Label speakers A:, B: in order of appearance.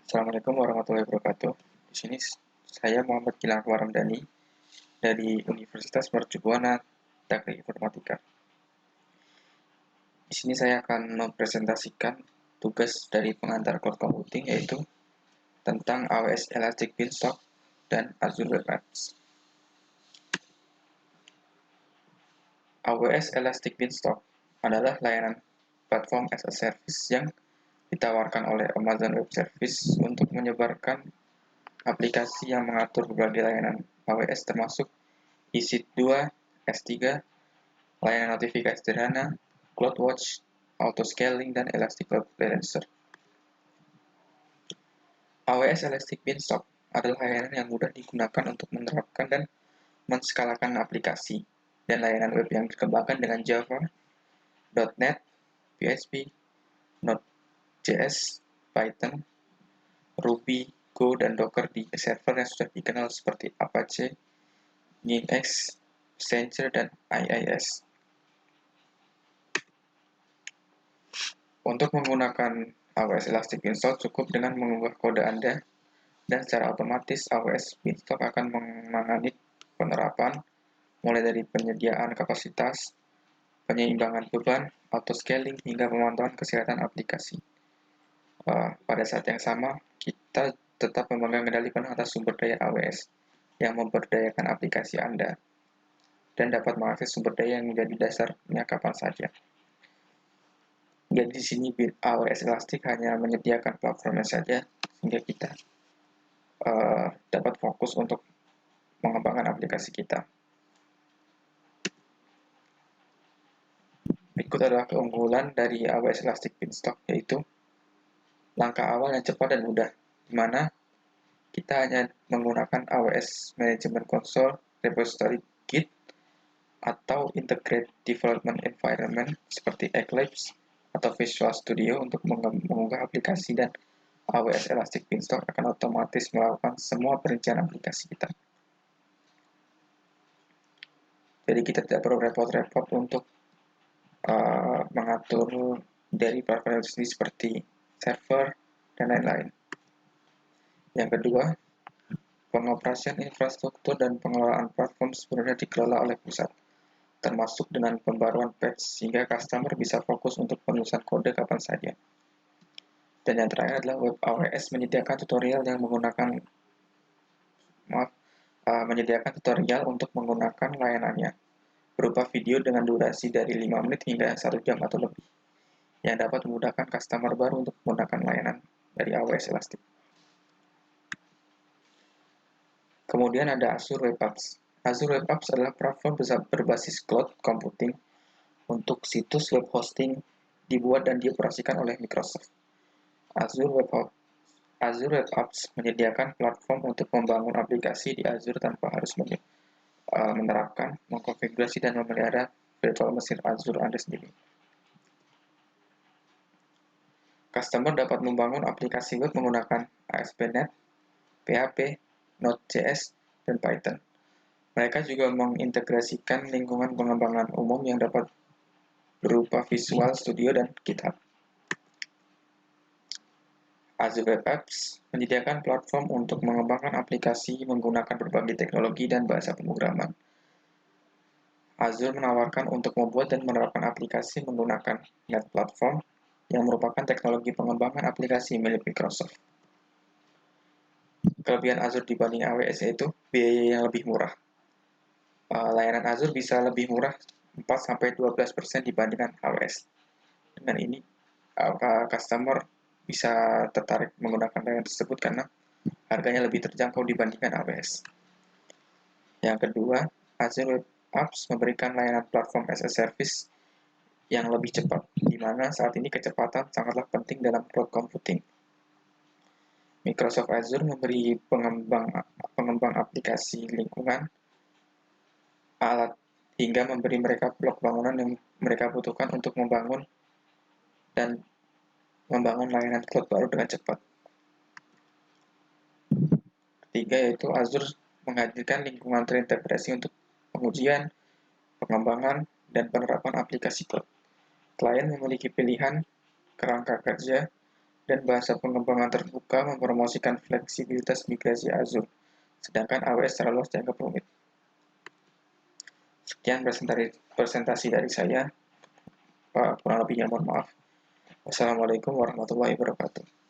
A: Assalamualaikum warahmatullahi wabarakatuh. Di sini saya Muhammad Gilang Waramdani dari Universitas Mercubuana Teknik Informatika. Di sini saya akan mempresentasikan tugas dari pengantar cloud computing yaitu tentang AWS Elastic Beanstalk dan Azure Web Apps. AWS Elastic Beanstalk adalah layanan platform as a service yang ditawarkan oleh Amazon Web Service untuk menyebarkan aplikasi yang mengatur berbagai layanan AWS termasuk EC2, S3, layanan notifikasi sederhana, CloudWatch, auto-scaling, dan Elastic Load Balancer. AWS Elastic Beanstalk adalah layanan yang mudah digunakan untuk menerapkan dan menskalakan aplikasi dan layanan web yang dikembangkan dengan Java, .NET, PHP, Node.js, Python, Ruby, Go, dan Docker di server yang sudah dikenal seperti Apache, Nginx, Accenture, dan IIS. Untuk menggunakan AWS Elastic Beanstalk cukup dengan mengunggah kode Anda, dan secara otomatis AWS Beanstalk akan menangani penerapan mulai dari penyediaan kapasitas, penyeimbangan beban, auto-scaling, hingga pemantauan kesehatan aplikasi. Pada saat yang sama, kita tetap memegang kendali penuh atas sumber daya AWS yang memberdayakan aplikasi Anda dan dapat mengakses sumber daya yang menjadi dasarnya kapan saja. Jadi di sini AWS Elastic hanya menyediakan platformnya saja sehingga kita dapat fokus untuk mengembangkan aplikasi kita. Berikut adalah keunggulan dari AWS Elastic Beanstalk, yaitu langkah awal yang cepat dan mudah, di mana kita hanya menggunakan AWS Management Console, repository Git, atau Integrated Development Environment seperti Eclipse atau Visual Studio untuk mengunggah aplikasi, dan AWS Elastic Beanstalk akan otomatis melakukan semua perincian aplikasi kita. Jadi kita tidak perlu repot-repot untuk mengatur dari platform sendiri seperti server dan lain-lain. Yang kedua, pengoperasian infrastruktur dan pengelolaan platform sebenarnya dikelola oleh pusat, termasuk dengan pembaruan patch sehingga customer bisa fokus untuk penulisan kode kapan saja. Dan yang terakhir adalah web AWS menyediakan tutorial untuk menggunakan layanannya, berupa video dengan durasi dari 5 menit hingga 1 jam atau lebih, yang dapat memudahkan customer baru untuk menggunakan layanan dari AWS Elastic. Kemudian ada Azure Web Apps. Azure Web Apps adalah platform berbasis cloud computing untuk situs web hosting dibuat dan dioperasikan oleh Microsoft. Azure Web Apps menyediakan platform untuk membangun aplikasi di Azure tanpa harus menerapkan, mengkonfigurasi, dan memelihara virtual mesin Azure Anda sendiri. Customer dapat membangun aplikasi web menggunakan ASP.NET, PHP, Node.js, dan Python. Mereka juga mengintegrasikan lingkungan pengembangan umum yang dapat berupa Visual Studio dan GitHub. Azure Web Apps menyediakan platform untuk mengembangkan aplikasi menggunakan berbagai teknologi dan bahasa pemrograman. Azure menawarkan untuk membuat dan menerapkan aplikasi menggunakan Net Platform yang merupakan teknologi pengembangan aplikasi milik Microsoft. Kelebihan Azure dibanding AWS yaitu biaya yang lebih murah. Layanan Azure bisa lebih murah 4-12% dibandingkan AWS. Dengan ini, customer bisa tertarik menggunakan layanan tersebut karena harganya lebih terjangkau dibandingkan AWS. Yang kedua, Azure Web Apps memberikan layanan platform as a service yang lebih cepat, di mana saat ini kecepatan sangatlah penting dalam cloud computing. Microsoft Azure memberi pengembang aplikasi lingkungan alat hingga memberi mereka blok bangunan yang mereka butuhkan untuk membangun layanan cloud baru dengan cepat. Ketiga yaitu Azure menghadirkan lingkungan terintegrasi untuk pengujian, pengembangan, dan penerapan aplikasi cloud. Klien memiliki pilihan kerangka kerja dan bahasa pengembangan terbuka mempromosikan fleksibilitas migrasi Azure, sedangkan AWS secara luas dianggap rumit. Sekian presentasi dari saya. Kurang lebihnya mohon maaf. Wassalamualaikum warahmatullahi wabarakatuh.